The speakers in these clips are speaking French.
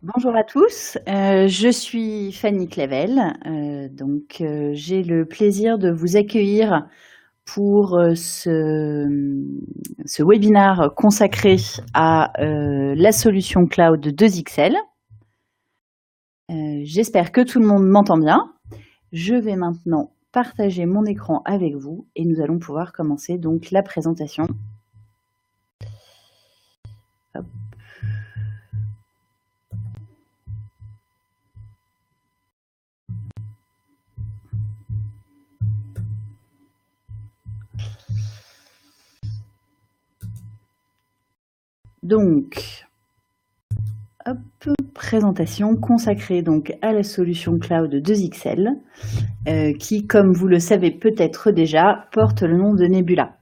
Bonjour à tous, je suis Fanny Clavel, j'ai le plaisir de vous accueillir pour ce webinaire consacré à la solution cloud 2XL. J'espère que tout le monde m'entend bien. Je vais maintenant partager mon écran avec vous et nous allons pouvoir commencer donc la présentation. Hop. Donc, hop, présentation consacrée donc à la solution cloud 2XL. Qui, comme vous le savez peut-être déjà, porte le nom de Nebula.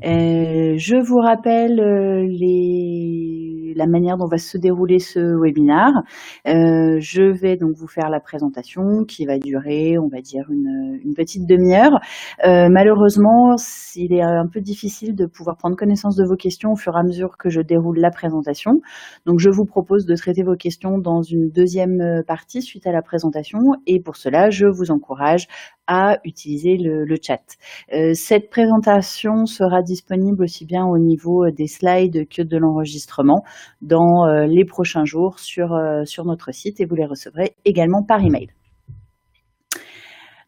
Je vous rappelle la manière dont va se dérouler ce webinaire. Je vais donc vous faire la présentation qui va durer, on va dire, une petite demi-heure. Malheureusement, il est un peu difficile de pouvoir prendre connaissance de vos questions au fur et à mesure que je déroule la présentation. Donc, je vous propose de traiter vos questions dans une deuxième partie suite à la présentation. Et pour cela, je vous encourage à utiliser le chat. Cette présentation sera disponible aussi bien au niveau des slides que de l'enregistrement dans les prochains jours sur notre site et vous les recevrez également par email.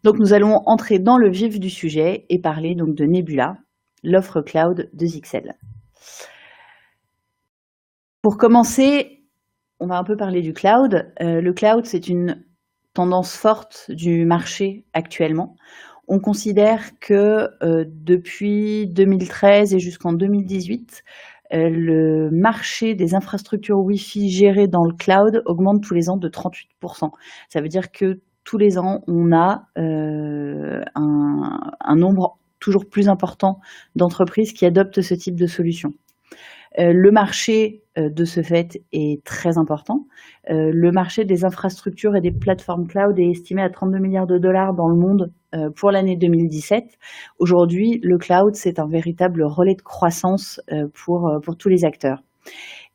Donc nous allons entrer dans le vif du sujet et parler donc de Nebula, l'offre cloud de XL. Pour commencer, on va un peu parler du cloud. Le cloud, c'est une tendance forte du marché actuellement. On considère que depuis 2013 et jusqu'en 2018, le marché des infrastructures Wi-Fi gérées dans le cloud augmente tous les ans de 38%. Ça veut dire que tous les ans, on a un nombre toujours plus important d'entreprises qui adoptent ce type de solution. Le marché, de ce fait, est très important. Le marché des infrastructures et des plateformes cloud est estimé à 32 milliards de dollars dans le monde pour l'année 2017. Aujourd'hui, le cloud, c'est un véritable relais de croissance pour tous les acteurs.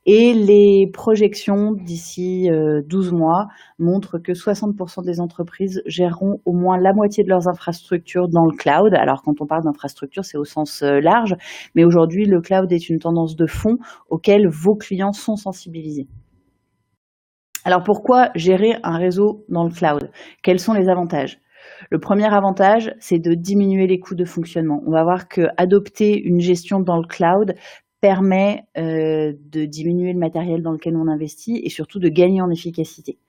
Et les projections d'ici 12 mois montrent que 60% des entreprises géreront au moins la moitié de leurs infrastructures dans le cloud. Alors quand on parle d'infrastructure, c'est au sens large, mais aujourd'hui le cloud est une tendance de fond auquel vos clients sont sensibilisés. Alors pourquoi gérer un réseau dans le cloud? Quels sont les avantages? Le premier avantage, c'est de diminuer les coûts de fonctionnement. On va voir qu'adopter une gestion dans le cloud permet de diminuer le matériel dans lequel on investit et surtout de gagner en efficacité.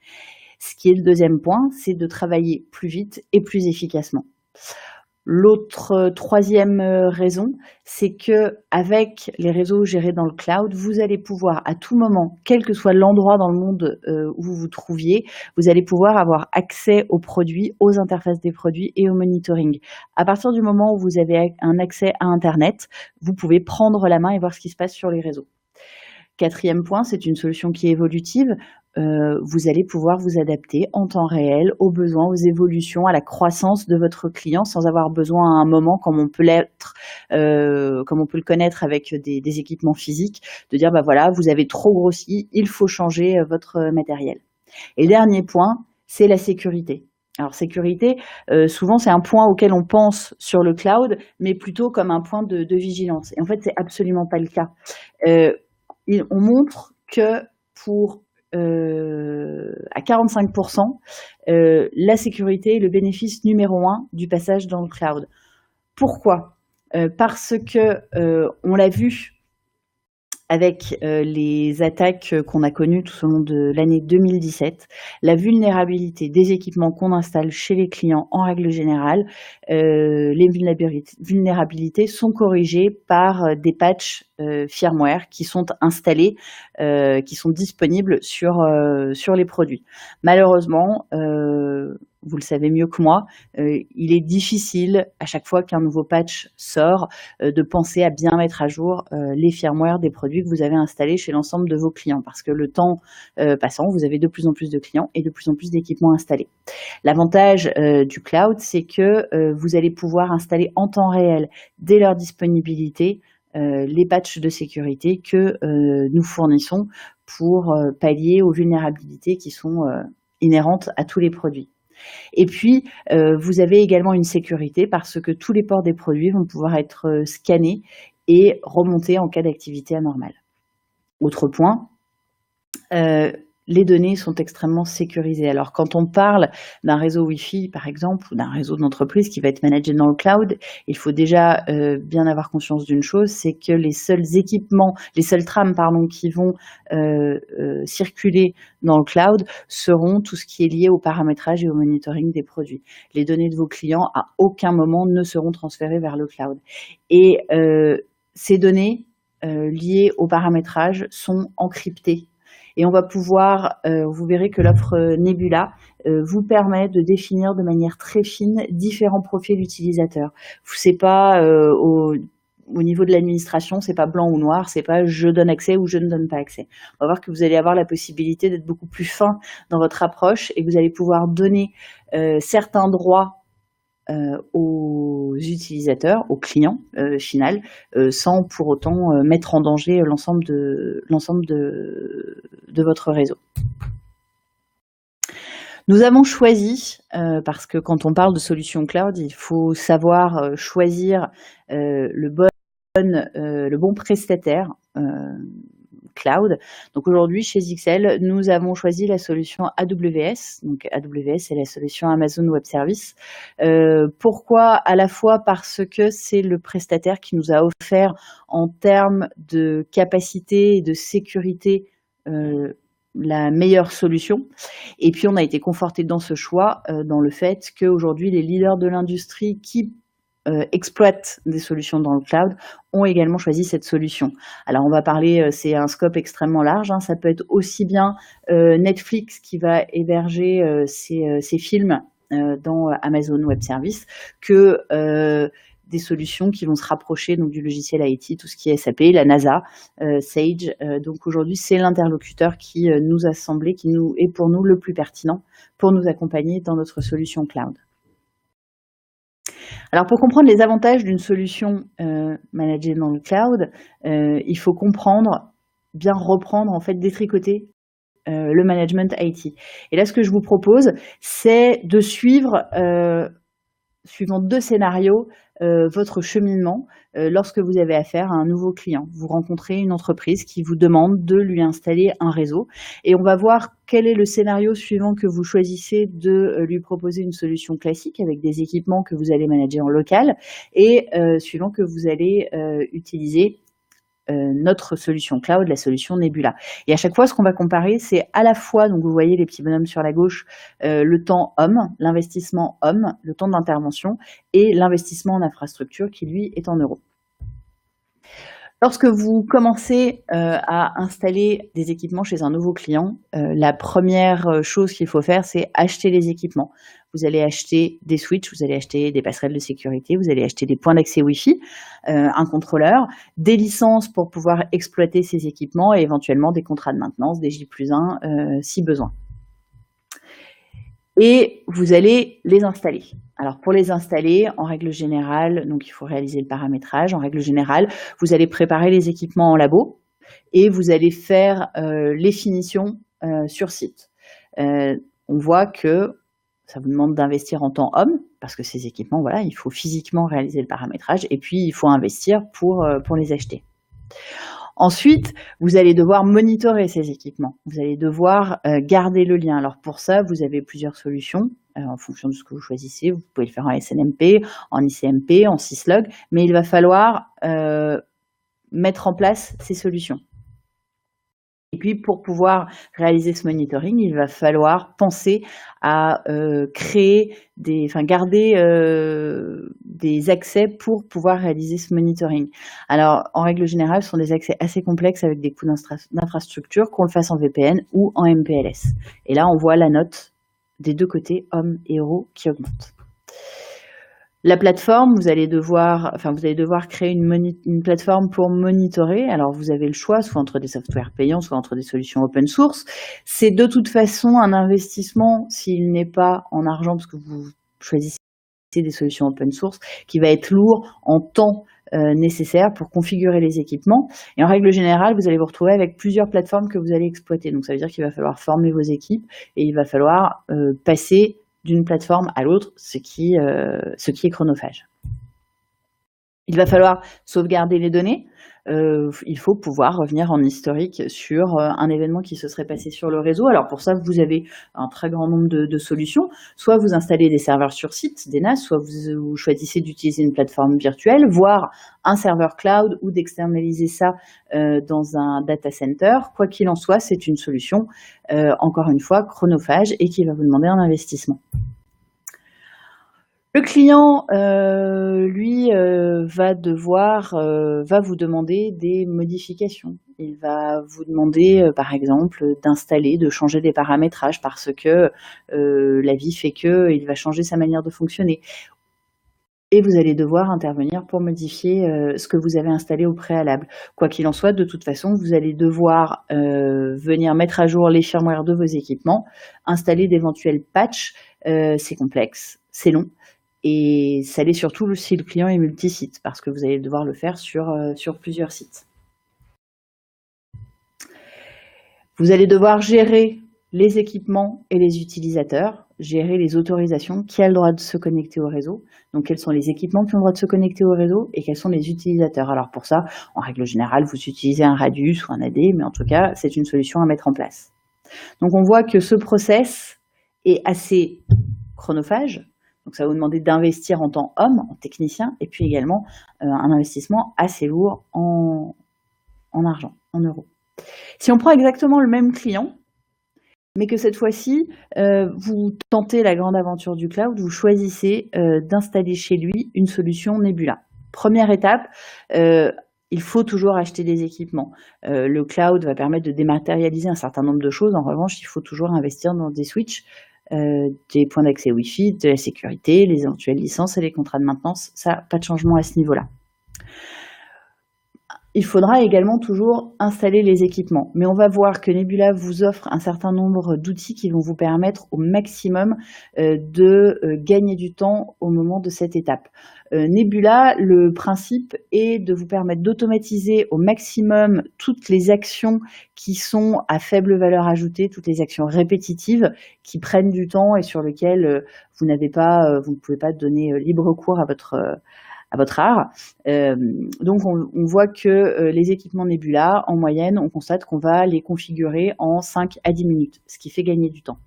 Ce qui est le deuxième point, c'est de travailler plus vite et plus efficacement. L'autre troisième raison, c'est que avec les réseaux gérés dans le cloud, vous allez pouvoir à tout moment, quel que soit l'endroit dans le monde où vous vous trouviez, vous allez pouvoir avoir accès aux produits, aux interfaces des produits et au monitoring. À partir du moment où vous avez un accès à Internet, vous pouvez prendre la main et voir ce qui se passe sur les réseaux. Quatrième point, c'est une solution qui est évolutive. Vous allez pouvoir vous adapter en temps réel aux besoins, aux évolutions, à la croissance de votre client sans avoir besoin à un moment, comme on peut le connaître avec des équipements physiques, de dire bah voilà, vous avez trop grossi, il faut changer votre matériel. Et le dernier point, c'est la sécurité. Alors sécurité, souvent c'est un point auquel on pense sur le cloud, mais plutôt comme un point de vigilance. Et en fait, c'est absolument pas le cas. On montre que pour à 45%, la sécurité est le bénéfice numéro 1 du passage dans le cloud. Pourquoi? Parce que on l'a vu avec les attaques qu'on a connues tout au long de l'année 2017, la vulnérabilité des équipements qu'on installe chez les clients en règle générale, les vulnérabilités sont corrigées par des patchs firmware qui sont installés, qui sont disponibles sur les produits. Malheureusement, vous le savez mieux que moi, il est difficile à chaque fois qu'un nouveau patch sort de penser à bien mettre à jour les firmware des produits que vous avez installés chez l'ensemble de vos clients parce que le temps passant, vous avez de plus en plus de clients et de plus en plus d'équipements installés. L'avantage du cloud, c'est que vous allez pouvoir installer en temps réel, dès leur disponibilité, les patchs de sécurité que nous fournissons pour pallier aux vulnérabilités qui sont inhérentes à tous les produits. Et puis, vous avez également une sécurité parce que tous les ports des produits vont pouvoir être scannés et remontés en cas d'activité anormale. Autre point, les données sont extrêmement sécurisées. Alors, quand on parle d'un réseau Wi-Fi, par exemple, ou d'un réseau d'entreprise qui va être managé dans le cloud, il faut déjà bien avoir conscience d'une chose, c'est que les seuls équipements, les seules trames, pardon, qui vont circuler dans le cloud seront tout ce qui est lié au paramétrage et au monitoring des produits. Les données de vos clients, à aucun moment, ne seront transférées vers le cloud. Et ces données liées au paramétrage sont encryptées. Et on va pouvoir, vous verrez que l'offre Nebula vous permet de définir de manière très fine différents profils utilisateurs. C'est pas au niveau de l'administration, c'est pas blanc ou noir, c'est pas je donne accès ou je ne donne pas accès. On va voir que vous allez avoir la possibilité d'être beaucoup plus fin dans votre approche et vous allez pouvoir donner certains droits aux utilisateurs, aux clients final, sans pour autant mettre en danger l'ensemble de votre réseau. Nous avons choisi, parce que quand on parle de solutions cloud, il faut savoir choisir le bon prestataire cloud. Donc aujourd'hui, chez XL, nous avons choisi la solution AWS. Donc AWS, c'est la solution Amazon Web Services. Pourquoi? À la fois parce que c'est le prestataire qui nous a offert en termes de capacité et de sécurité la meilleure solution. Et puis, on a été conforté dans ce choix, dans le fait qu'aujourd'hui, les leaders de l'industrie qui exploitent des solutions dans le cloud ont également choisi cette solution. Alors on va parler, c'est un scope extrêmement large, hein, ça peut être aussi bien Netflix qui va héberger ses films dans Amazon Web Services que des solutions qui vont se rapprocher donc, du logiciel IT, tout ce qui est SAP, la NASA, Sage. Donc aujourd'hui, c'est l'interlocuteur qui nous a semblé, qui nous est pour nous le plus pertinent pour nous accompagner dans notre solution cloud. Alors, pour comprendre les avantages d'une solution managée dans le cloud, il faut comprendre, bien reprendre, en fait, détricoter le management IT. Et là, ce que je vous propose, c'est de suivre, suivant 2 scénarios, votre cheminement lorsque vous avez affaire à un nouveau client. Vous rencontrez une entreprise qui vous demande de lui installer un réseau et on va voir quel est le scénario suivant que vous choisissez de lui proposer une solution classique avec des équipements que vous allez manager en local et suivant que vous allez utiliser notre solution cloud, la solution Nebula. Et à chaque fois, ce qu'on va comparer, c'est à la fois, donc vous voyez les petits bonhommes sur la gauche, le temps homme, l'investissement homme, le temps d'intervention et l'investissement en infrastructure qui, lui, est en euros. Lorsque vous commencez à installer des équipements chez un nouveau client, la première chose qu'il faut faire, c'est acheter les équipements. Vous allez acheter des switches, vous allez acheter des passerelles de sécurité, vous allez acheter des points d'accès Wi-Fi, un contrôleur, des licences pour pouvoir exploiter ces équipements et éventuellement des contrats de maintenance, des J+1 si besoin. Et vous allez les installer. Alors pour les installer, en règle générale, donc il faut réaliser le paramétrage. En règle générale, vous allez préparer les équipements en labo et vous allez faire les finitions sur site. On voit que ça vous demande d'investir en temps homme parce que ces équipements, voilà, il faut physiquement réaliser le paramétrage et puis il faut investir pour les acheter. Ensuite, vous allez devoir monitorer ces équipements. Vous allez devoir garder le lien. Alors pour ça, vous avez plusieurs solutions en fonction de ce que vous choisissez. Vous pouvez le faire en SNMP, en ICMP, en syslog, mais il va falloir mettre en place ces solutions. Et puis, pour pouvoir réaliser ce monitoring, il va falloir penser à garder des accès pour pouvoir réaliser ce monitoring. Alors, en règle générale, ce sont des accès assez complexes avec des coûts d'infrastructure, qu'on le fasse en VPN ou en MPLS. Et là, on voit la note des 2 côtés, hommes et euros, qui augmente. La plateforme, vous allez devoir créer une plateforme pour monitorer. Alors, vous avez le choix, soit entre des softwares payants, soit entre des solutions open source. C'est de toute façon un investissement, s'il n'est pas en argent, parce que vous choisissez des solutions open source, qui va être lourd en temps nécessaires pour configurer les équipements. Et en règle générale, vous allez vous retrouver avec plusieurs plateformes que vous allez exploiter. Donc ça veut dire qu'il va falloir former vos équipes et il va falloir passer d'une plateforme à l'autre, ce qui est chronophage. Il va falloir sauvegarder les données. Il faut pouvoir revenir en historique sur un événement qui se serait passé sur le réseau. Alors pour ça, vous avez un très grand nombre de solutions. Soit vous installez des serveurs sur site, des NAS, soit vous choisissez d'utiliser une plateforme virtuelle, voire un serveur cloud ou d'externaliser ça dans un data center. Quoi qu'il en soit, c'est une solution, encore une fois, chronophage et qui va vous demander un investissement. Le client, lui, va vous demander des modifications. Il va vous demander, par exemple, d'installer, de changer des paramétrages parce que la vie fait qu'il va changer sa manière de fonctionner. Et vous allez devoir intervenir pour modifier ce que vous avez installé au préalable. Quoi qu'il en soit, de toute façon, vous allez devoir venir mettre à jour les firmware de vos équipements, installer d'éventuels patchs. C'est complexe, c'est long. Et ça l'est surtout si le client est multi-site, parce que vous allez devoir le faire sur plusieurs sites. Vous allez devoir gérer les équipements et les utilisateurs, gérer les autorisations, qui a le droit de se connecter au réseau, donc quels sont les équipements qui ont le droit de se connecter au réseau et quels sont les utilisateurs. Alors pour ça, en règle générale, vous utilisez un Radius ou un AD, mais en tout cas, c'est une solution à mettre en place. Donc on voit que ce process est assez chronophage. Donc ça va vous demander d'investir en temps homme, en technicien, et puis également un investissement assez lourd en argent, en euros. Si on prend exactement le même client, mais que cette fois-ci, vous tentez la grande aventure du cloud, vous choisissez d'installer chez lui une solution Nebula. Première étape, il faut toujours acheter des équipements. Le cloud va permettre de dématérialiser un certain nombre de choses. En revanche, il faut toujours investir dans des switches, des points d'accès Wi-Fi, de la sécurité, les éventuelles licences et les contrats de maintenance. Ça, pas de changement à ce niveau-là. Il faudra également toujours installer les équipements. Mais on va voir que Nebula vous offre un certain nombre d'outils qui vont vous permettre au maximum de gagner du temps au moment de cette étape. Nebula, le principe est de vous permettre d'automatiser au maximum toutes les actions qui sont à faible valeur ajoutée, toutes les actions répétitives qui prennent du temps et sur lesquelles vous ne pouvez pas donner libre cours à votre art. Donc on voit que les équipements Nebula, en moyenne, on constate qu'on va les configurer en 5 à 10 minutes, ce qui fait gagner du temps.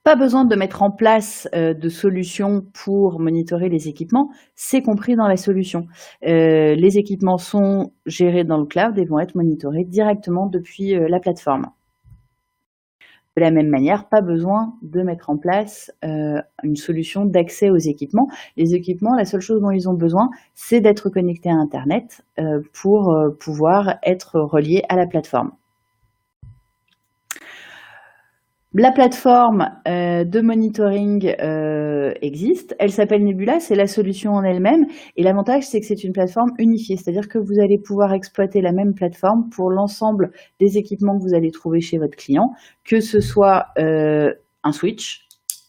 Pas besoin de mettre en place de solutions pour monitorer les équipements, c'est compris dans la solution. Les équipements sont gérés dans le cloud et vont être monitorés directement depuis la plateforme. De la même manière, pas besoin de mettre en place une solution d'accès aux équipements. Les équipements, la seule chose dont ils ont besoin, c'est d'être connectés à Internet pour pouvoir être reliés à la plateforme. La plateforme de monitoring existe, elle s'appelle Nebula, c'est la solution en elle-même et l'avantage c'est que c'est une plateforme unifiée, c'est-à-dire que vous allez pouvoir exploiter la même plateforme pour l'ensemble des équipements que vous allez trouver chez votre client, que ce soit un switch,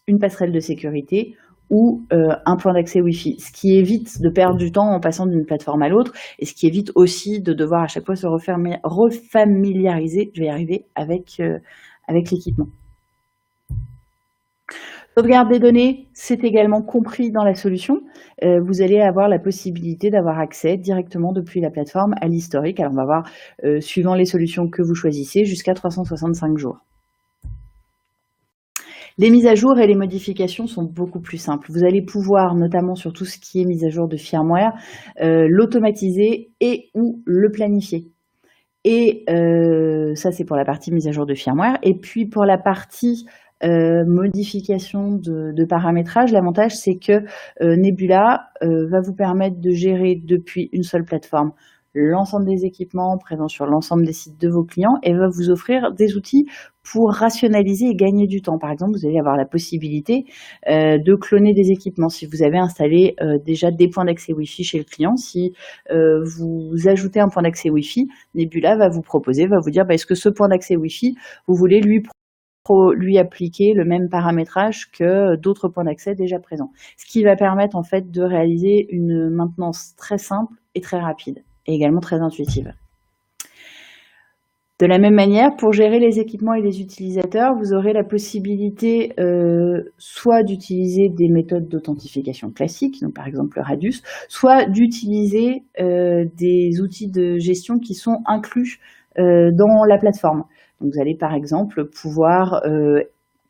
une passerelle de sécurité ou un point d'accès Wi-Fi, ce qui évite de perdre du temps en passant d'une plateforme à l'autre et ce qui évite aussi de devoir à chaque fois se refamiliariser, je vais y arriver, avec l'équipement. Sauvegarde des données, c'est également compris dans la solution. Vous allez avoir la possibilité d'avoir accès directement depuis la plateforme à l'historique. Alors on va voir, suivant les solutions que vous choisissez, jusqu'à 365 jours. Les mises à jour et les modifications sont beaucoup plus simples. Vous allez pouvoir, notamment sur tout ce qui est mise à jour de firmware, l'automatiser et ou le planifier. Et ça, c'est pour la partie mise à jour de firmware. Et puis pour la partie modification de paramétrage, l'avantage c'est que Nebula va vous permettre de gérer depuis une seule plateforme l'ensemble des équipements présents sur l'ensemble des sites de vos clients et va vous offrir des outils pour rationaliser et gagner du temps. Par exemple, vous allez avoir la possibilité de cloner des équipements. Si vous avez installé déjà des points d'accès Wi-Fi chez le client, si vous ajoutez un point d'accès Wi-Fi, Nebula va vous proposer, va vous dire est-ce que ce point d'accès Wi-Fi, vous voulez lui lui appliquer le même paramétrage que d'autres points d'accès déjà présents. Ce qui va permettre en fait de réaliser une maintenance très simple et très rapide, et également très intuitive. De la même manière, pour gérer les équipements et les utilisateurs, vous aurez la possibilité soit d'utiliser des méthodes d'authentification classiques, donc par exemple le Radius, soit d'utiliser des outils de gestion qui sont inclus dans la plateforme. Donc vous allez par exemple pouvoir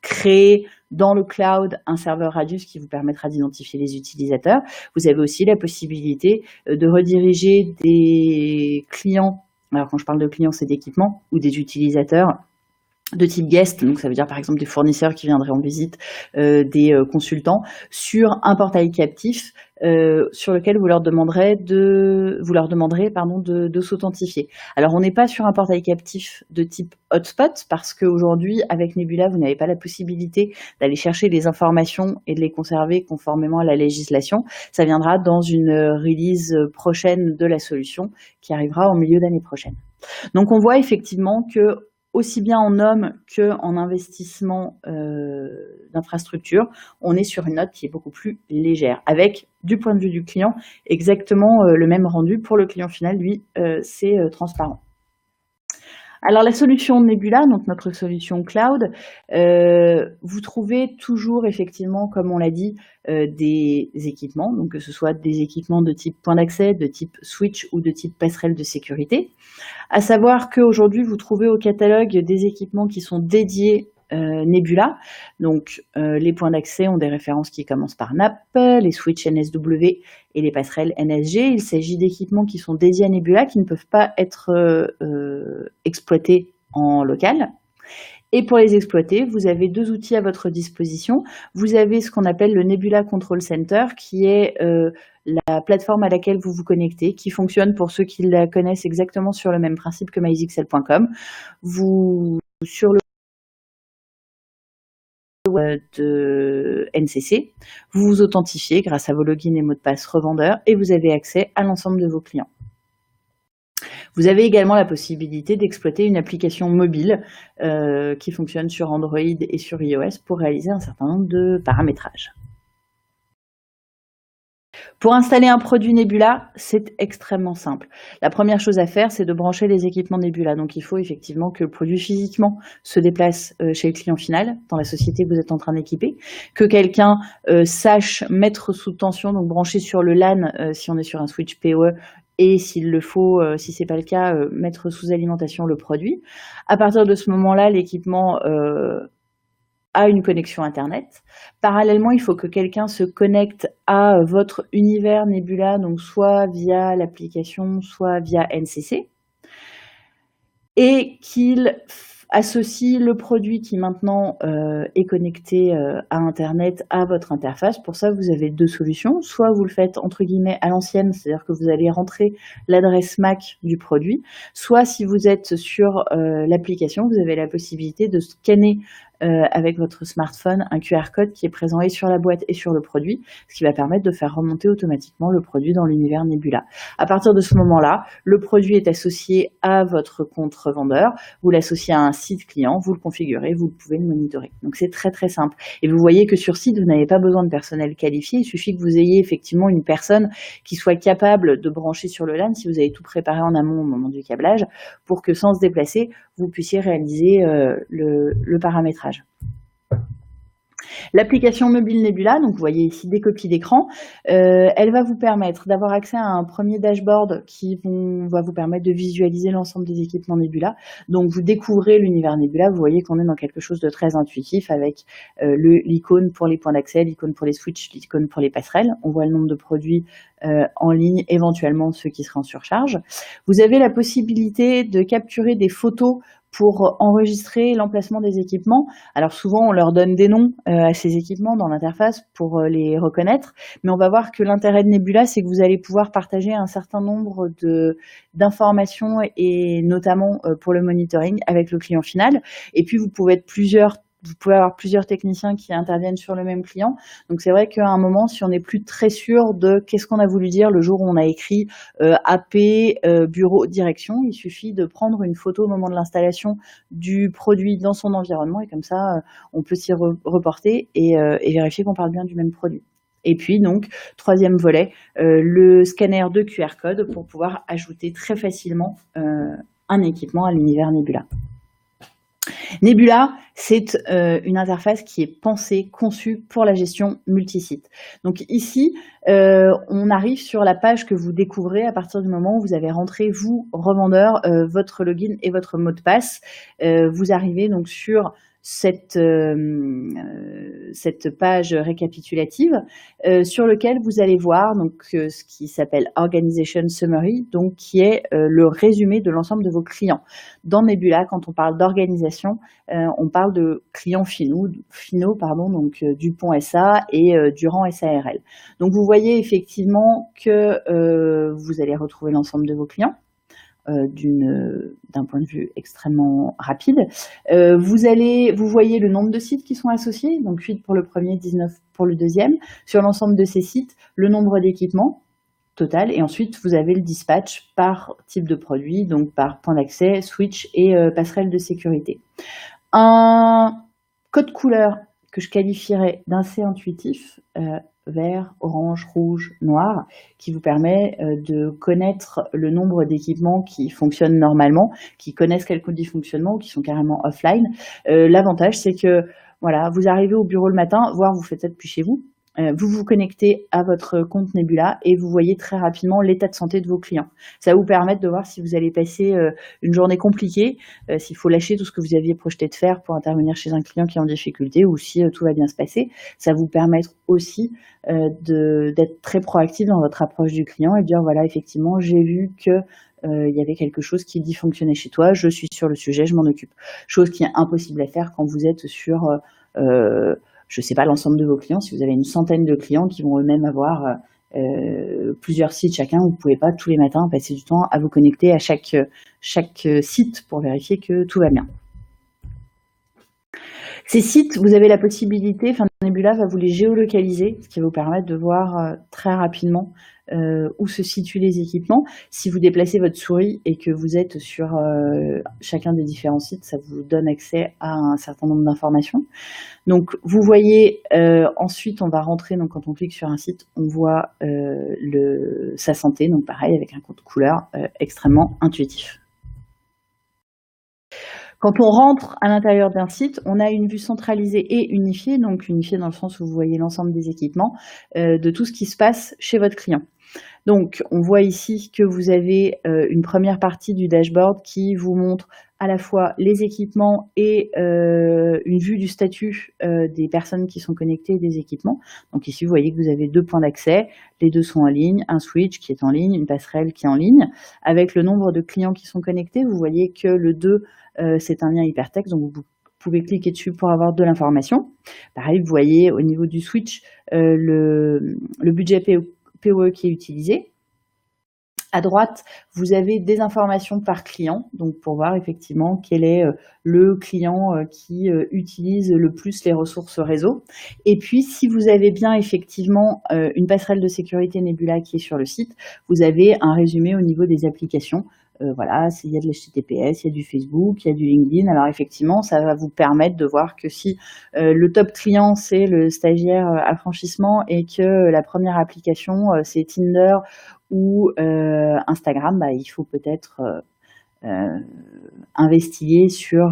créer dans le cloud un serveur Radius qui vous permettra d'identifier les utilisateurs. Vous avez aussi la possibilité de rediriger des clients. Alors quand je parle de clients, c'est d'équipements ou des utilisateurs de type guest, donc ça veut dire par exemple des fournisseurs qui viendraient en visite, des consultants, sur un portail captif sur lequel vous leur demanderez de s'authentifier. Alors on n'est pas sur un portail captif de type hotspot parce qu'aujourd'hui avec Nebula vous n'avez pas la possibilité d'aller chercher les informations et de les conserver conformément à la législation. Ça viendra dans une release prochaine de la solution qui arrivera en milieu d'année prochaine. Donc on voit effectivement que aussi bien en hommes qu'en investissement d'infrastructure, on est sur une note qui est beaucoup plus légère, avec, du point de vue du client, exactement le même rendu. Pour le client final, lui, c'est transparent. Alors la solution Nebula, donc notre solution cloud, vous trouvez toujours effectivement, comme on l'a dit, des équipements, donc que ce soit des équipements de type point d'accès, de type switch ou de type passerelle de sécurité. À savoir qu'aujourd'hui, vous trouvez au catalogue des équipements qui sont dédiés Nebula. Donc, les points d'accès ont des références qui commencent par NAP, les switches NSW et les passerelles NSG. Il s'agit d'équipements qui sont dédiés à Nebula, qui ne peuvent pas être exploités en local. Et pour les exploiter, vous avez deux outils à votre disposition. Vous avez ce qu'on appelle le Nebula Control Center, qui est la plateforme à laquelle vous vous connectez, qui fonctionne pour ceux qui la connaissent exactement sur le même principe que mysql.com. Sur le de NCC, vous vous authentifiez grâce à vos logins et mots de passe revendeurs et vous avez accès à l'ensemble de vos clients. Vous avez également la possibilité d'exploiter une application mobile qui fonctionne sur Android et sur iOS pour réaliser un certain nombre de paramétrages. Pour installer un produit Nebula, c'est extrêmement simple. La première chose à faire, c'est de brancher les équipements Nebula. Donc, il faut effectivement que le produit physiquement se déplace chez le client final, dans la société que vous êtes en train d'équiper, que quelqu'un sache mettre sous tension, donc brancher sur le LAN si on est sur un switch PoE, et s'il le faut, si ce n'est pas le cas, mettre sous alimentation le produit. À partir de ce moment-là, l'équipement à une connexion Internet. Parallèlement, il faut que quelqu'un se connecte à votre univers Nebula, donc soit via l'application, soit via NCC, et qu'il associe le produit qui maintenant est connecté à Internet à votre interface. Pour ça, vous avez deux solutions. Soit vous le faites entre guillemets à l'ancienne, c'est-à-dire que vous allez rentrer l'adresse MAC du produit, soit si vous êtes sur l'application, vous avez la possibilité de scanner avec votre smartphone un QR code qui est présent et sur la boîte et sur le produit, ce qui va permettre de faire remonter automatiquement le produit dans l'univers Nebula. À partir de ce moment-là, le produit est associé à votre compte revendeur, vous l'associez à un site client, vous le configurez, vous pouvez le monitorer. Donc c'est très très simple. Et vous voyez que sur site, vous n'avez pas besoin de personnel qualifié, il suffit que vous ayez effectivement une personne qui soit capable de brancher sur le LAN, si vous avez tout préparé en amont au moment du câblage, pour que sans se déplacer, vous puissiez réaliser le paramétrage. L'application mobile Nebula, donc vous voyez ici des copies d'écran, elle va vous permettre d'avoir accès à un premier dashboard qui va vous permettre de visualiser l'ensemble des équipements Nebula. Donc vous découvrez l'univers Nebula, vous voyez qu'on est dans quelque chose de très intuitif avec l'icône pour les points d'accès, l'icône pour les switches, l'icône pour les passerelles. On voit le nombre de produits en ligne, éventuellement ceux qui seraient en surcharge. Vous avez la possibilité de capturer des photos pour enregistrer l'emplacement des équipements. Alors souvent, on leur donne des noms à ces équipements dans l'interface pour les reconnaître, mais on va voir que l'intérêt de Nebula, c'est que vous allez pouvoir partager un certain nombre d'informations et notamment pour le monitoring avec le client final. Et puis, vous pouvez être plusieurs vous pouvez avoir plusieurs techniciens qui interviennent sur le même client. Donc c'est vrai qu'à un moment, si on n'est plus très sûr de qu'est-ce qu'on a voulu dire le jour où on a écrit AP, bureau, direction, il suffit de prendre une photo au moment de l'installation du produit dans son environnement et comme ça, on peut s'y reporter et vérifier qu'on parle bien du même produit. Et puis donc, troisième volet, le scanner de QR code pour pouvoir ajouter très facilement un équipement à l'univers Nebula. Nebula, c'est une interface qui est pensée, conçue pour la gestion multisite. Donc ici, on arrive sur la page que vous découvrez à partir du moment où vous avez rentré, vous, revendeur, votre login et votre mot de passe. Vous arrivez donc sur cette page récapitulative sur lequel vous allez voir donc, ce qui s'appelle Organization Summary, donc qui est le résumé de l'ensemble de vos clients. Dans Nebula, quand on parle d'organisation, on parle de clients finaux donc Dupont SA et Durand SARL. Donc vous voyez effectivement que vous allez retrouver l'ensemble de vos clients. D'un point de vue extrêmement rapide. Vous voyez le nombre de sites qui sont associés, donc 8 pour le premier, 19 pour le deuxième. Sur l'ensemble de ces sites, le nombre d'équipements total, et ensuite vous avez le dispatch par type de produit, donc par point d'accès, switch et passerelle de sécurité. Un code couleur que je qualifierais d'assez intuitif, vert, orange, rouge, noir, qui vous permet de connaître le nombre d'équipements qui fonctionnent normalement, qui connaissent quelques dysfonctionnements ou qui sont carrément offline. L'avantage, c'est que voilà, vous arrivez au bureau le matin, voire vous faites ça depuis chez vous, vous vous connectez à votre compte Nebula et vous voyez très rapidement l'état de santé de vos clients. Ça va vous permettre de voir si vous allez passer une journée compliquée, s'il faut lâcher tout ce que vous aviez projeté de faire pour intervenir chez un client qui est en difficulté ou si tout va bien se passer. Ça va vous permettre aussi d'être très proactif dans votre approche du client et de dire voilà, effectivement, j'ai vu que il y avait quelque chose qui dysfonctionnait chez toi, je suis sur le sujet, je m'en occupe. Chose qui est impossible à faire quand vous êtes sur je ne sais pas l'ensemble de vos clients, si vous avez une centaine de clients qui vont eux-mêmes avoir plusieurs sites chacun, vous ne pouvez pas tous les matins passer du temps à vous connecter à chaque site pour vérifier que tout va bien. Ces sites, vous avez la possibilité, Nebula va vous les géolocaliser, ce qui va vous permettre de voir très rapidement où se situent les équipements. Si vous déplacez votre souris et que vous êtes sur chacun des différents sites, ça vous donne accès à un certain nombre d'informations. Donc vous voyez, ensuite on va rentrer, donc quand on clique sur un site, on voit sa santé, donc pareil avec un code couleur extrêmement intuitif. Quand on rentre à l'intérieur d'un site, on a une vue centralisée et unifiée, donc unifiée dans le sens où vous voyez l'ensemble des équipements, de tout ce qui se passe chez votre client. Donc, on voit ici que vous avez une première partie du dashboard qui vous montre à la fois les équipements et une vue du statut des personnes qui sont connectées et des équipements. Donc ici, vous voyez que vous avez 2 points d'accès, les 2 sont en ligne, un switch qui est en ligne, une passerelle qui est en ligne. Avec le nombre de clients qui sont connectés, vous voyez que le 2, c'est un lien hypertexte, donc vous pouvez cliquer dessus pour avoir de l'information. Pareil, vous voyez au niveau du switch le budget POE qui est utilisé. À droite, vous avez des informations par client, donc pour voir effectivement quel est le client qui utilise le plus les ressources réseau. Et puis, si vous avez bien effectivement une passerelle de sécurité Nebula qui est sur le site, vous avez un résumé au niveau des applications. Voilà, il y a de l'HTTPS, il y a du Facebook, il y a du LinkedIn. Alors effectivement, ça va vous permettre de voir que si le top client, c'est le stagiaire à franchissement et que la première application, c'est Tinder ou Instagram, bah, il faut peut-être investiguer sur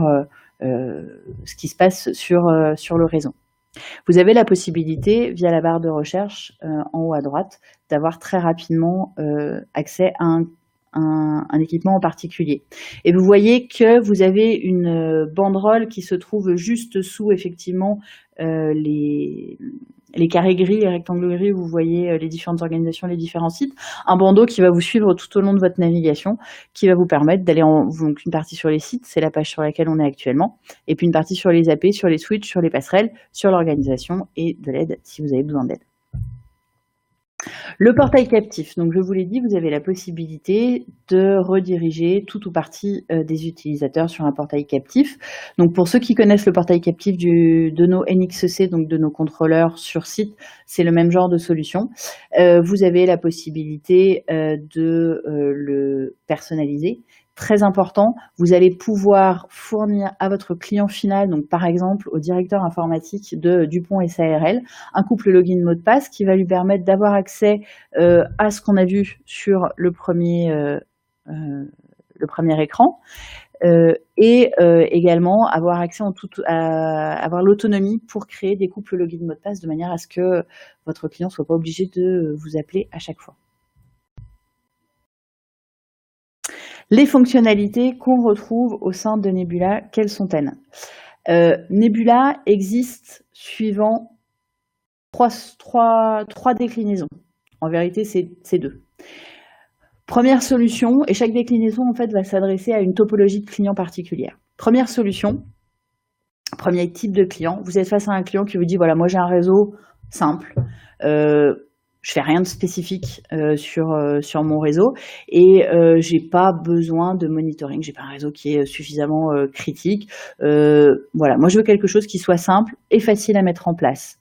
ce qui se passe sur le réseau. Vous avez la possibilité, via la barre de recherche en haut à droite, d'avoir très rapidement accès à un équipement en particulier. Et vous voyez que vous avez une banderole qui se trouve juste sous effectivement les carrés gris, les rectangles gris, où vous voyez les différentes organisations, les différents sites, un bandeau qui va vous suivre tout au long de votre navigation, qui va vous permettre d'aller donc une partie sur les sites, c'est la page sur laquelle on est actuellement, et puis une partie sur les AP, sur les switches, sur les passerelles, sur l'organisation et de l'aide si vous avez besoin d'aide. Le portail captif, donc je vous l'ai dit, vous avez la possibilité de rediriger tout ou partie des utilisateurs sur un portail captif. Donc pour ceux qui connaissent le portail captif de nos NXEC, donc de nos contrôleurs sur site, c'est le même genre de solution. Vous avez la possibilité de le personnaliser. Très important, vous allez pouvoir fournir à votre client final, donc par exemple au directeur informatique de Dupont SARL, un couple login mot de passe qui va lui permettre d'avoir accès à ce qu'on a vu sur le premier écran et également avoir accès avoir l'autonomie pour créer des couples login mot de passe de manière à ce que votre client ne soit pas obligé de vous appeler à chaque fois. Les fonctionnalités qu'on retrouve au sein de Nebula, quelles sont-elles? Nebula existe suivant trois déclinaisons. En vérité, c'est 2. Première solution, et chaque déclinaison en fait va s'adresser à une topologie de client particulière. Première solution, premier type de client, vous êtes face à un client qui vous dit voilà, moi j'ai un réseau simple, je fais rien de spécifique sur mon réseau et j'ai pas besoin de monitoring, j'ai pas un réseau qui est suffisamment critique. Voilà, moi je veux quelque chose qui soit simple et facile à mettre en place.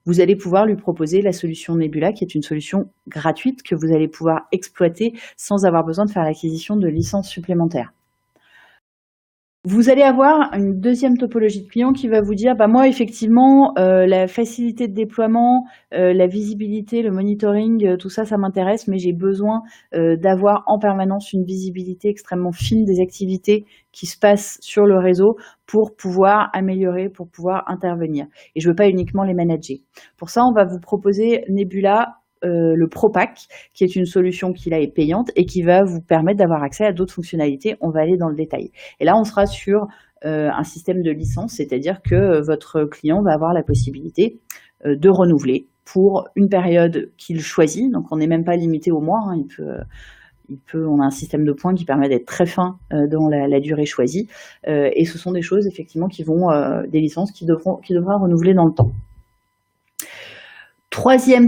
Vous allez pouvoir lui proposer la solution Nebula, qui est une solution gratuite que vous allez pouvoir exploiter sans avoir besoin de faire l'acquisition de licences supplémentaires. Vous allez avoir une deuxième topologie de client qui va vous dire bah moi effectivement la facilité de déploiement, la visibilité, le monitoring, tout ça, ça m'intéresse, mais j'ai besoin d'avoir en permanence une visibilité extrêmement fine des activités qui se passent sur le réseau pour pouvoir améliorer, pour pouvoir intervenir. Et je ne veux pas uniquement les manager. Pour ça, on va vous proposer Nebula le ProPack, qui est une solution qui là est payante et qui va vous permettre d'avoir accès à d'autres fonctionnalités. On va aller dans le détail. Et là, on sera sur un système de licence, c'est-à-dire que votre client va avoir la possibilité de renouveler pour une période qu'il choisit. Donc, on n'est même pas limité au mois. Hein, on a un système de points qui permet d'être très fin dans la durée choisie. Et ce sont des choses, effectivement, des licences qui devra renouveler dans le temps. Troisième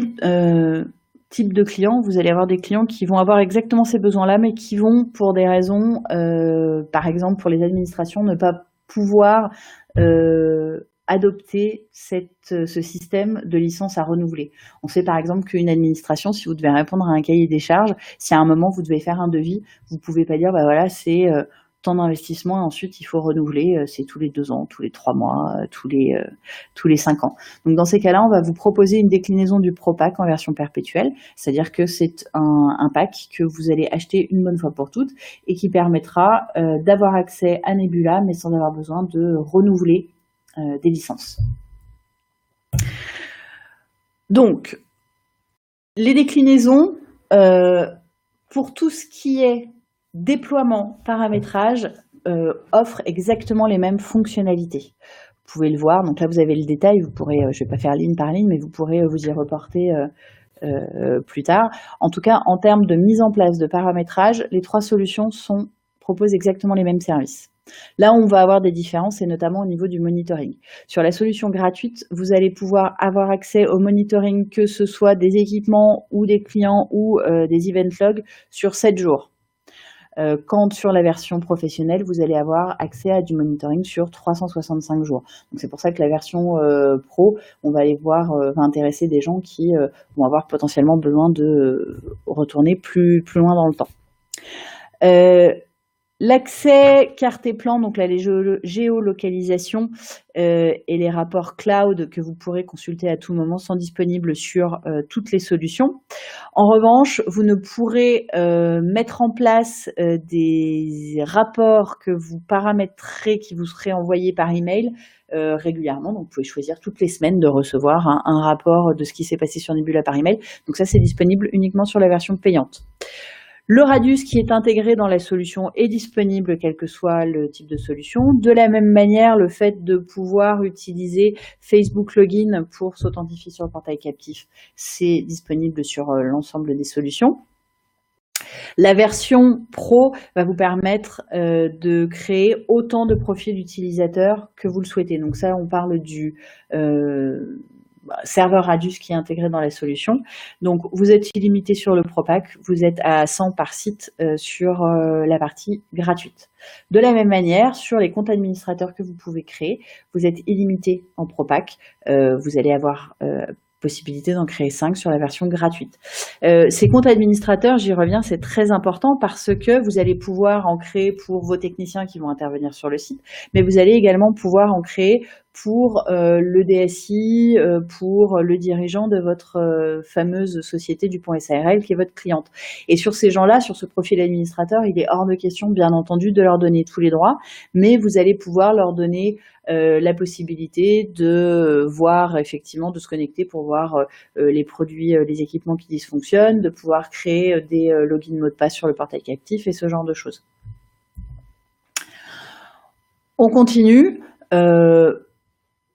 type de client, vous allez avoir des clients qui vont avoir exactement ces besoins-là, mais qui vont, pour des raisons, par exemple pour les administrations, ne pas pouvoir adopter ce système de licence à renouveler. On sait par exemple qu'une administration, si vous devez répondre à un cahier des charges, si à un moment vous devez faire un devis, vous ne pouvez pas dire bah voilà, c'est tant d'investissement et ensuite il faut renouveler, c'est tous les 2 ans, tous les 3 mois, tous les 5 ans. Donc dans ces cas-là, on va vous proposer une déclinaison du ProPack en version perpétuelle, c'est-à-dire que c'est un pack que vous allez acheter une bonne fois pour toutes et qui permettra d'avoir accès à Nebula, mais sans avoir besoin de renouveler des licences. Donc, les déclinaisons, pour tout ce qui est déploiement, paramétrage, offrent exactement les mêmes fonctionnalités. Vous pouvez le voir, donc là vous avez le détail, vous pourrez, je ne vais pas faire ligne par ligne, mais vous pourrez vous y reporter plus tard. En tout cas, en termes de mise en place de paramétrage, les 3 solutions proposent exactement les mêmes services. Là où on va avoir des différences, c'est notamment au niveau du monitoring. Sur la solution gratuite, vous allez pouvoir avoir accès au monitoring, que ce soit des équipements ou des clients ou des event logs sur 7 jours. Quand sur la version professionnelle, vous allez avoir accès à du monitoring sur 365 jours. Donc c'est pour ça que la version pro, on va aller voir, va intéresser des gens qui vont avoir potentiellement besoin de retourner plus loin dans le temps. L'accès carte et plan, donc là les géolocalisations et les rapports cloud que vous pourrez consulter à tout moment sont disponibles sur toutes les solutions. En revanche, vous ne pourrez mettre en place des rapports que vous paramétrerez, qui vous seraient envoyés par email régulièrement. Donc vous pouvez choisir toutes les semaines de recevoir un rapport de ce qui s'est passé sur Nebula par email. Donc ça, c'est disponible uniquement sur la version payante. Le radius qui est intégré dans la solution est disponible quel que soit le type de solution. De la même manière, le fait de pouvoir utiliser Facebook Login pour s'authentifier sur le portail captif, c'est disponible sur l'ensemble des solutions. La version Pro va vous permettre de créer autant de profils d'utilisateurs que vous le souhaitez. Donc ça, on parle serveur Radius qui est intégré dans la solution. Donc, vous êtes illimité sur le Propack, vous êtes à 100 par site sur la partie gratuite. De la même manière, sur les comptes administrateurs que vous pouvez créer, vous êtes illimité en Propack. Vous allez avoir possibilité d'en créer 5 sur la version gratuite. Ces comptes administrateurs, j'y reviens, c'est très important parce que vous allez pouvoir en créer pour vos techniciens qui vont intervenir sur le site, mais vous allez également pouvoir en créer pour le DSI, pour le dirigeant de votre fameuse société du point SARL qui est votre cliente. Et sur ces gens-là, sur ce profil administrateur, il est hors de question, bien entendu, de leur donner tous les droits, mais vous allez pouvoir leur donner la possibilité de voir, effectivement, de se connecter pour voir les produits, les équipements qui dysfonctionnent, de pouvoir créer des logins mots de passe sur le portail captif et ce genre de choses. On continue.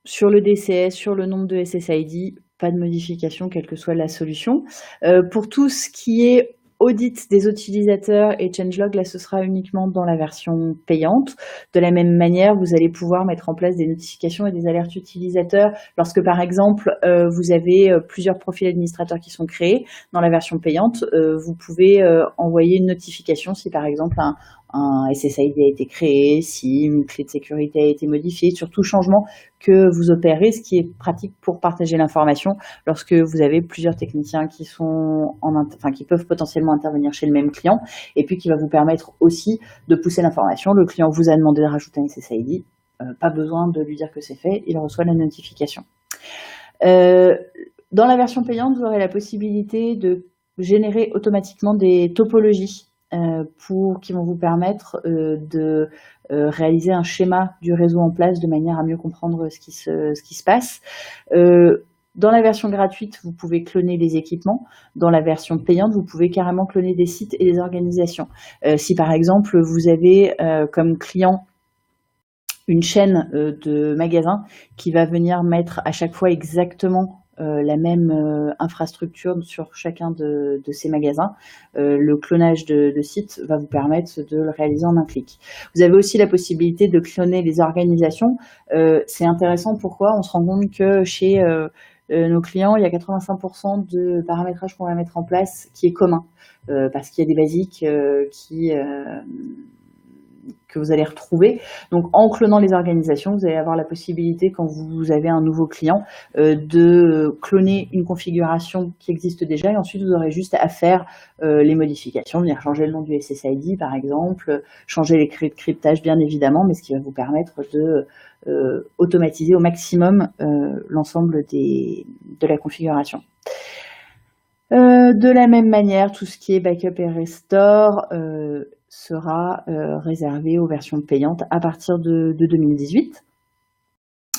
Sur le DCS, sur le nombre de SSID, pas de modification, quelle que soit la solution. Pour tout ce qui est audit des utilisateurs et changelog, là, ce sera uniquement dans la version payante. De la même manière, vous allez pouvoir mettre en place des notifications et des alertes utilisateurs lorsque, par exemple, vous avez plusieurs profils administrateurs qui sont créés. Dans la version payante, vous pouvez envoyer une notification si, par exemple, un SSID a été créé, si une clé de sécurité a été modifiée, sur tout changement que vous opérez, ce qui est pratique pour partager l'information lorsque vous avez plusieurs techniciens qui sont qui peuvent potentiellement intervenir chez le même client, et puis qui va vous permettre aussi de pousser l'information. Le client vous a demandé de rajouter un SSID, pas besoin de lui dire que c'est fait, il reçoit la notification. Dans la version payante, vous aurez la possibilité de générer automatiquement des topologies qui vont vous permettre de réaliser un schéma du réseau en place de manière à mieux comprendre ce qui se passe. Dans la version gratuite, vous pouvez cloner les équipements. Dans la version payante, vous pouvez carrément cloner des sites et des organisations. Si par exemple, vous avez comme client une chaîne de magasins qui va venir mettre à chaque fois exactement la même infrastructure sur chacun de ces magasins, le clonage de sites va vous permettre de le réaliser en un clic. Vous avez aussi la possibilité de cloner les organisations. C'est intéressant, pourquoi? On se rend compte que chez nos clients, il y a 85% de paramétrage qu'on va mettre en place qui est commun, parce qu'il y a des basiques que vous allez retrouver. Donc, en clonant les organisations, vous allez avoir la possibilité, quand vous avez un nouveau client, de cloner une configuration qui existe déjà, et ensuite vous aurez juste à faire les modifications, venir changer le nom du SSID par exemple, changer les clés de cryptage bien évidemment, mais ce qui va vous permettre de automatiser au maximum l'ensemble de la configuration. De la même manière, tout ce qui est backup et restore sera réservé aux versions payantes à partir de 2018.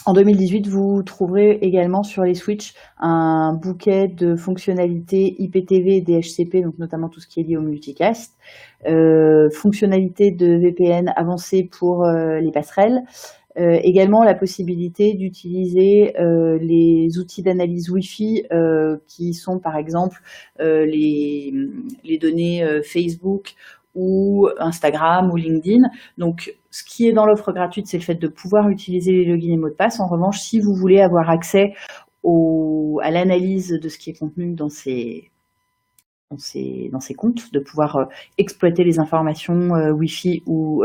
En 2018, vous trouverez également sur les switches un bouquet de fonctionnalités IPTV et DHCP, donc notamment tout ce qui est lié au multicast, fonctionnalités de VPN avancées pour les passerelles, également la possibilité d'utiliser les outils d'analyse Wi-Fi qui sont par exemple les données Facebook ou Instagram ou LinkedIn. Donc, ce qui est dans l'offre gratuite, c'est le fait de pouvoir utiliser les logins et mots de passe. En revanche, si vous voulez avoir accès à l'analyse de ce qui est contenu dans ces comptes, de pouvoir exploiter les informations Wi-Fi ou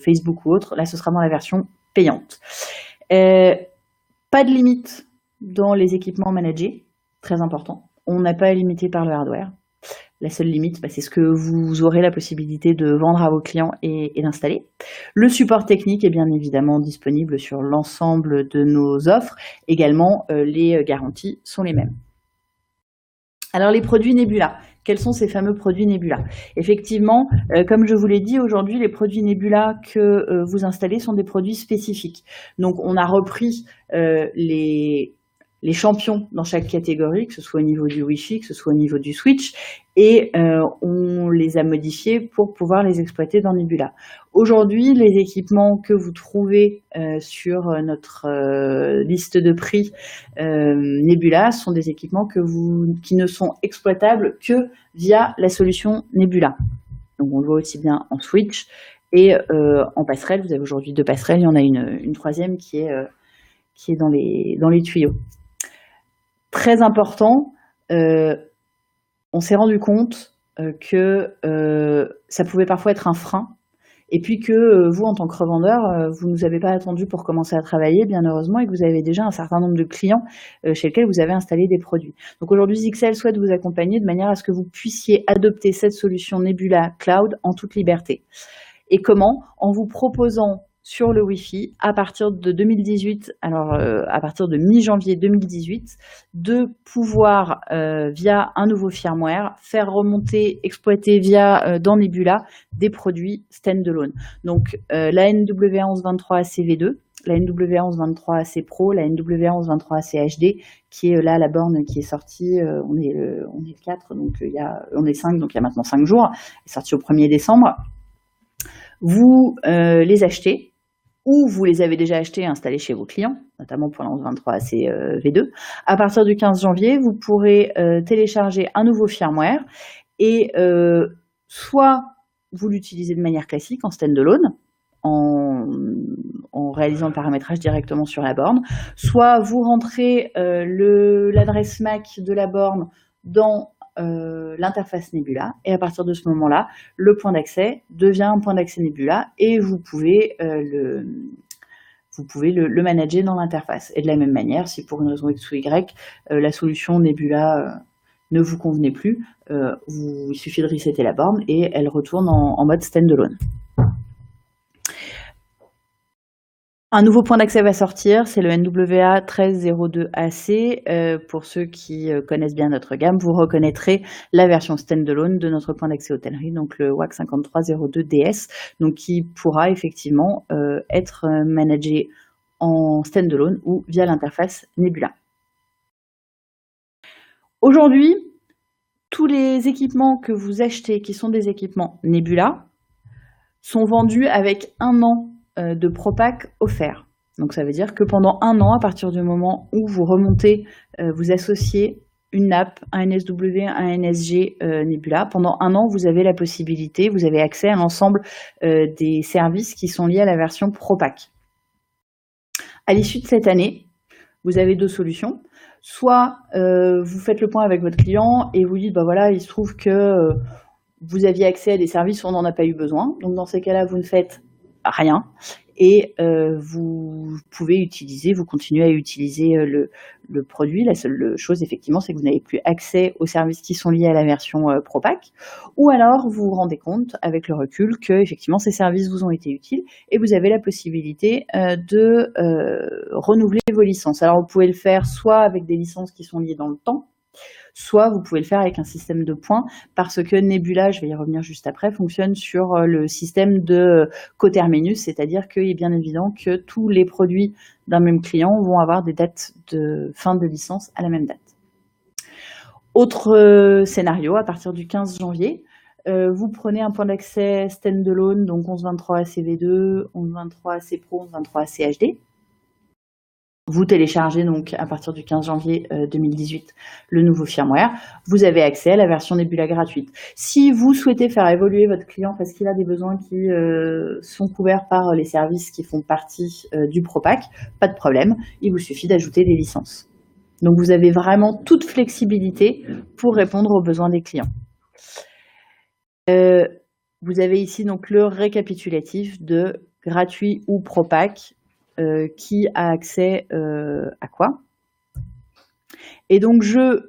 Facebook ou autre, là, ce sera dans la version payante. Pas de limite dans les équipements managés, très important. On n'a pas à limiter par le hardware. La seule limite, c'est ce que vous aurez la possibilité de vendre à vos clients et d'installer. Le support technique est bien évidemment disponible sur l'ensemble de nos offres. Également, les garanties sont les mêmes. Alors, les produits Nebula. Quels sont ces fameux produits Nebula? Effectivement, comme je vous l'ai dit, aujourd'hui, les produits Nebula que vous installez sont des produits spécifiques. Donc, on a repris les champions dans chaque catégorie, que ce soit au niveau du Wi-Fi, que ce soit au niveau du switch, et on les a modifiés pour pouvoir les exploiter dans Nebula. Aujourd'hui, les équipements que vous trouvez sur notre liste de prix Nebula sont des équipements qui ne sont exploitables que via la solution Nebula. Donc on le voit aussi bien en switch et en passerelle. Vous avez aujourd'hui 2 passerelles, il y en a une troisième qui est dans les tuyaux. Très important, on s'est rendu compte que ça pouvait parfois être un frein. Et puis que vous, en tant que revendeur, vous ne nous avez pas attendu pour commencer à travailler, bien heureusement, et que vous avez déjà un certain nombre de clients chez lesquels vous avez installé des produits. Donc aujourd'hui, Zixel souhaite vous accompagner de manière à ce que vous puissiez adopter cette solution Nebula Cloud en toute liberté. Et comment? En vous proposant sur le Wi-Fi, à partir de 2018, alors à partir de mi-janvier 2018, de pouvoir, via un nouveau firmware, faire remonter, exploiter via dans Nebula des produits standalone. Donc la NWA1123AC V2, la NWA1123AC Pro, la NWA1123AC HD, qui est là la borne qui est sortie, on est le 4, donc on est 5, donc il y a maintenant 5 jours, elle est sortie au 1er décembre. Vous les achetez, ou vous les avez déjà achetés et installés chez vos clients, notamment pour la 1123AC V2. À partir du 15 janvier, vous pourrez télécharger un nouveau firmware et soit vous l'utilisez de manière classique en standalone, en réalisant le paramétrage directement sur la borne, soit vous rentrez l'adresse MAC de la borne dans l'interface Nebula, et à partir de ce moment-là, le point d'accès devient un point d'accès Nebula et vous pouvez le manager dans l'interface. Et de la même manière, si pour une raison X ou Y, la solution Nebula ne vous convenait plus, il suffit de resetter la borne et elle retourne en mode standalone. Un nouveau point d'accès va sortir, c'est le NWA 1302AC. Pour ceux qui connaissent bien notre gamme, vous reconnaîtrez la version standalone de notre point d'accès hôtellerie, donc le WAC 5302DS, donc qui pourra effectivement être managé en standalone ou via l'interface Nebula. Aujourd'hui, tous les équipements que vous achetez, qui sont des équipements Nebula, sont vendus avec 1 an de ProPack offert. Donc ça veut dire que pendant 1 an, à partir du moment où vous remontez, vous associez une NAP, un NSW, un NSG Nebula, pendant 1 an, vous avez la possibilité, vous avez accès à l'ensemble des services qui sont liés à la version ProPack. À l'issue de cette année, vous avez 2 solutions. Soit vous faites le point avec votre client et vous dites, bah voilà, il se trouve que vous aviez accès à des services où on n'en a pas eu besoin. Donc dans ces cas-là, vous ne faites rien et vous continuez à utiliser le produit. La seule chose, effectivement, c'est que vous n'avez plus accès aux services qui sont liés à la version ProPack, ou alors vous vous rendez compte avec le recul que effectivement ces services vous ont été utiles et vous avez la possibilité de renouveler vos licences. Alors vous pouvez le faire soit avec des licences qui sont liées dans le temps, soit vous pouvez le faire avec un système de points, parce que Nebula, je vais y revenir juste après, fonctionne sur le système de coterminus, c'est-à-dire qu'il est bien évident que tous les produits d'un même client vont avoir des dates de fin de licence à la même date. Autre scénario, à partir du 15 janvier, vous prenez un point d'accès standalone, donc 1123AC V2, 1123AC Pro, 1123AC HD. Vous téléchargez donc à partir du 15 janvier 2018 le nouveau firmware. Vous avez accès à la version Nebula gratuite. Si vous souhaitez faire évoluer votre client parce qu'il a des besoins qui sont couverts par les services qui font partie du ProPack, pas de problème, il vous suffit d'ajouter des licences. Donc vous avez vraiment toute flexibilité pour répondre aux besoins des clients. Vous avez ici donc le récapitulatif de gratuit ou ProPack. Qui a accès à quoi. Et donc je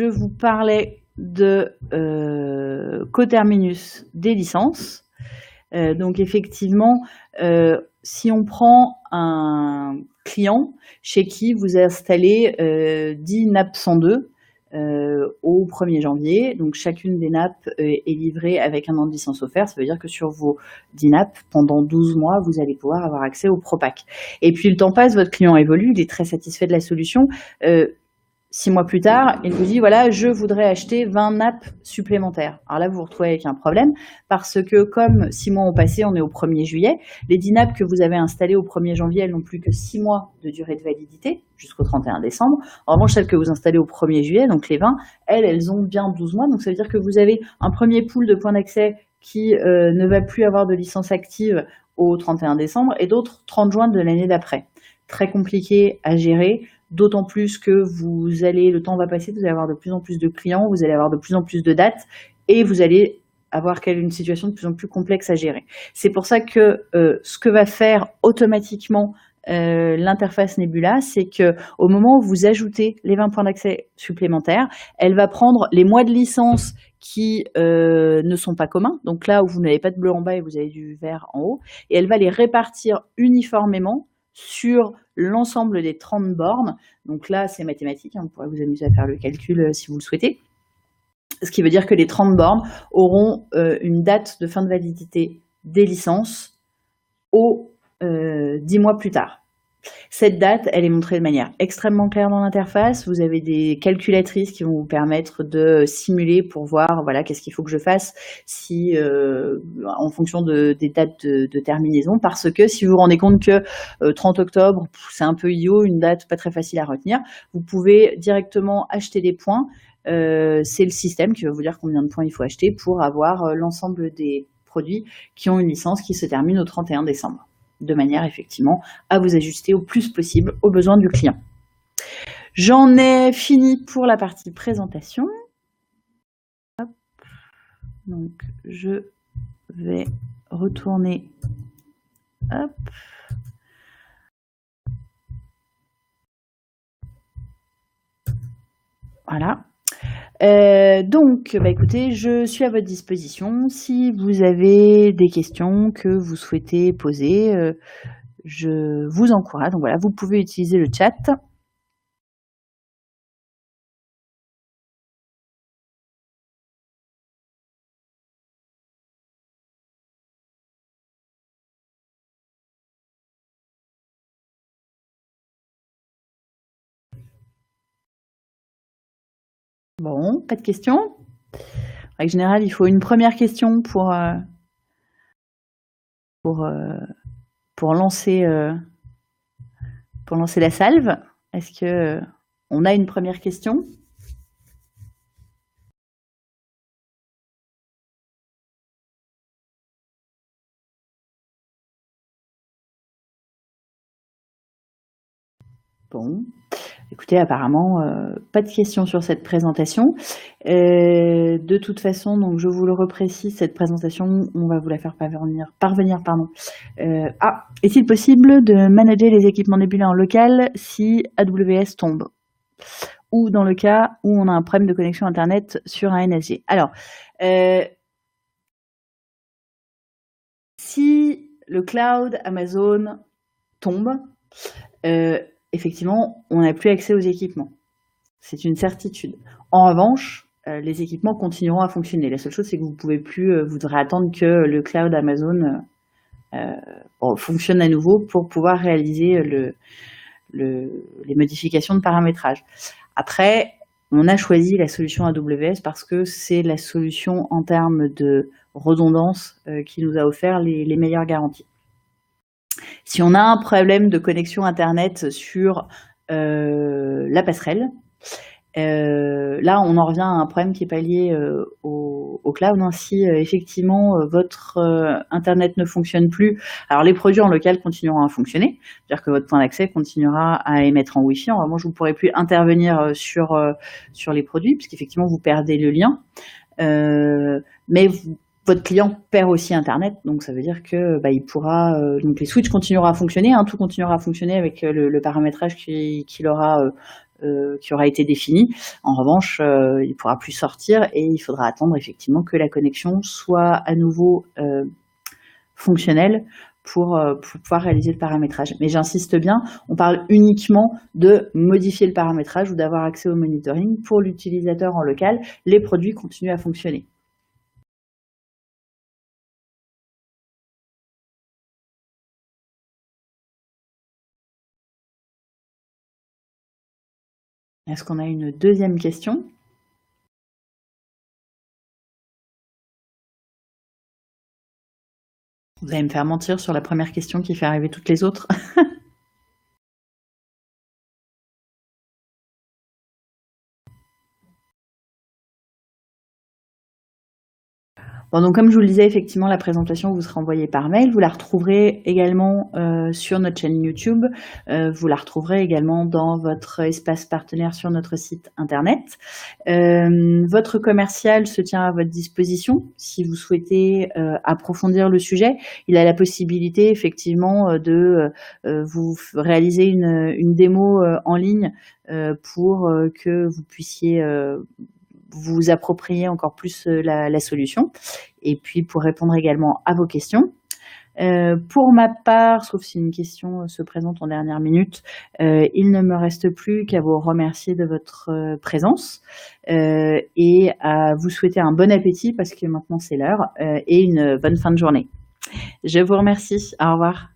vous parlais de coterminus des licences. Donc effectivement, si on prend un client chez qui vous installez 10 NAP 102 au 1er janvier, donc chacune des nappes est livrée avec 1 an de licence offert. Ça veut dire que sur vos 10 nappes, pendant 12 mois, vous allez pouvoir avoir accès au ProPack. Et puis le temps passe, votre client évolue, il est très satisfait de la solution. 6 mois plus tard, il vous dit, voilà, je voudrais acheter 20 nappes supplémentaires. Alors là, vous vous retrouvez avec un problème, parce que comme 6 mois ont passé, on est au 1er juillet, les 10 nappes que vous avez installées au 1er janvier, elles n'ont plus que 6 mois de durée de validité, jusqu'au 31 décembre. En revanche, celles que vous installez au 1er juillet, donc les 20, elles ont bien 12 mois. Donc ça veut dire que vous avez un premier pool de points d'accès qui ne va plus avoir de licence active au 31 décembre et d'autres 30 juin de l'année d'après. très compliqué à gérer, d'autant plus que le temps va passer, vous allez avoir de plus en plus de clients, vous allez avoir de plus en plus de dates et vous allez avoir une situation de plus en plus complexe à gérer. C'est pour ça que ce que va faire automatiquement l'interface Nebula, c'est qu'au moment où vous ajoutez les 20 points d'accès supplémentaires, elle va prendre les mois de licence qui ne sont pas communs, donc là où vous n'avez pas de bleu en bas et vous avez du vert en haut, et elle va les répartir uniformément sur l'ensemble des 30 bornes. Donc là, c'est mathématique, hein, vous pourrez vous amuser à faire le calcul si vous le souhaitez. Ce qui veut dire que les 30 bornes auront une date de fin de validité des licences au 10 mois plus tard. Cette date, elle est montrée de manière extrêmement claire dans l'interface. Vous avez des calculatrices qui vont vous permettre de simuler pour voir voilà, qu'est-ce qu'il faut que je fasse si, en fonction des dates de terminaison. Parce que si vous vous rendez compte que 30 octobre, c'est un peu idiot, une date pas très facile à retenir, vous pouvez directement acheter des points. C'est le système qui va vous dire combien de points il faut acheter pour avoir l'ensemble des produits qui ont une licence qui se termine au 31 décembre. De manière effectivement à vous ajuster au plus possible aux besoins du client. J'en ai fini pour la partie présentation. Hop. Donc je vais retourner. Hop. Voilà. Donc, écoutez, je suis à votre disposition. Si vous avez des questions que vous souhaitez poser, je vous encourage. Donc voilà, vous pouvez utiliser le chat. Bon, pas de questions? En règle générale, il faut une première question pour lancer la salve. Est-ce que on a une première question? Bon, écoutez, apparemment, pas de questions sur cette présentation. De toute façon, donc je vous le reprécise, cette présentation, on va vous la faire parvenir. Est-il possible de manager les équipements Nebula en local si AWS tombe? Ou dans le cas où on a un problème de connexion Internet sur un NSG? Alors, si le cloud Amazon tombe, effectivement, on n'a plus accès aux équipements. C'est une certitude. En revanche, les équipements continueront à fonctionner. La seule chose, c'est que vous pouvez plus, vous devrez attendre que le cloud Amazon fonctionne à nouveau pour pouvoir réaliser les modifications de paramétrage. Après, on a choisi la solution AWS parce que c'est la solution en termes de redondance qui nous a offert les meilleures garanties. Si on a un problème de connexion Internet sur la passerelle, là, on en revient à un problème qui n'est pas lié au cloud. Hein. Si effectivement votre Internet ne fonctionne plus, alors les produits en local continueront à fonctionner, c'est-à-dire que votre point d'accès continuera à émettre en Wi-Fi. En revanche, vous ne pourrez plus intervenir sur les produits, puisqu'effectivement, vous perdez le lien. Mais votre client perd aussi Internet, donc ça veut dire que il pourra donc les switches continueront à fonctionner, hein, tout continuera à fonctionner avec le paramétrage qui aura été défini. En revanche, il ne pourra plus sortir et il faudra attendre effectivement que la connexion soit à nouveau fonctionnelle pour pouvoir réaliser le paramétrage. Mais j'insiste bien, on parle uniquement de modifier le paramétrage ou d'avoir accès au monitoring. Pour l'utilisateur en local, les produits continuent à fonctionner. Est-ce qu'on a une deuxième question? Vous allez me faire mentir sur la première question qui fait arriver toutes les autres. Bon, donc comme je vous le disais, effectivement, la présentation vous sera envoyée par mail. Vous la retrouverez également sur notre chaîne YouTube. Vous la retrouverez également dans votre espace partenaire sur notre site internet. Votre commercial se tient à votre disposition si vous souhaitez approfondir le sujet. Il a la possibilité effectivement de vous réaliser une démo en ligne pour que vous puissiez vous approprier encore plus la solution et puis pour répondre également à vos questions. Pour ma part, sauf si une question se présente en dernière minute, il ne me reste plus qu'à vous remercier de votre présence et à vous souhaiter un bon appétit parce que maintenant c'est l'heure et une bonne fin de journée. Je vous remercie. Au revoir.